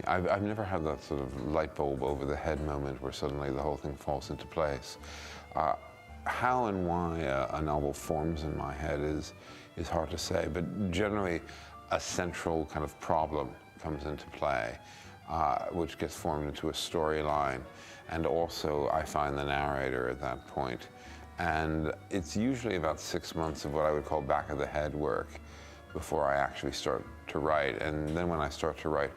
I've never had that sort of light bulb over the head moment where suddenly the whole thing falls into place. How and why a novel forms in my head is hard to say, but generally a central kind of problem comes into play, which gets formed into a storyline, and also I find the narrator at that point. And it's usually about 6 months of what I would call back of the head work before I actually start to write. And then when I start to write,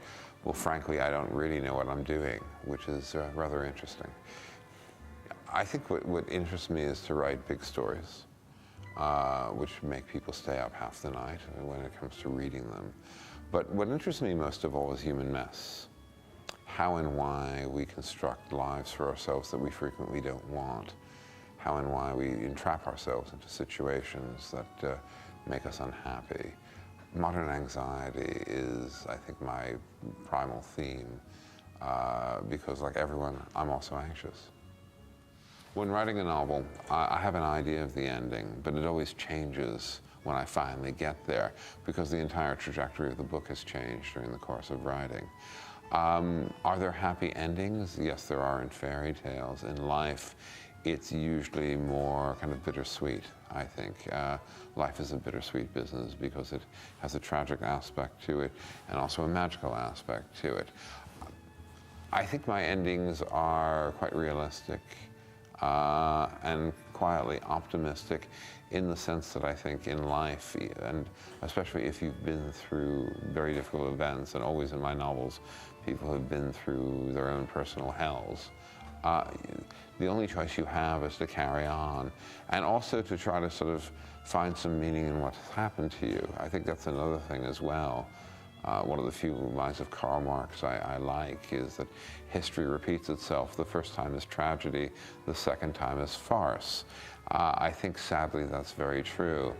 well, frankly, I don't really know what I'm doing, which is rather interesting. I think what interests me is to write big stories, which make people stay up half the night when it comes to reading them. But what interests me most of all is human mess. How and why we construct lives for ourselves that we frequently don't want. How and why we entrap ourselves into situations that make us unhappy. Modern anxiety is, I think, my primal theme, because like everyone, I'm also anxious. When writing a novel, I have an idea of the ending, but it always changes when I finally get there, because the entire trajectory of the book has changed during the course of writing. Are there happy endings? Yes, there are in fairy tales. In life, it's usually more kind of bittersweet, I think. Life is a bittersweet business because it has a tragic aspect to it and also a magical aspect to it. I think my endings are quite realistic and quietly optimistic, in the sense that I think in life, and especially if you've been through very difficult events, and always in my novels, people have been through their own personal hells, the only choice you have is to carry on, and also to try to sort of find some meaning in what's happened to you. I think that's another thing as well. One of the few lines of Karl Marx I like is that history repeats itself. The first time is tragedy, the second time is farce. I think sadly that's very true.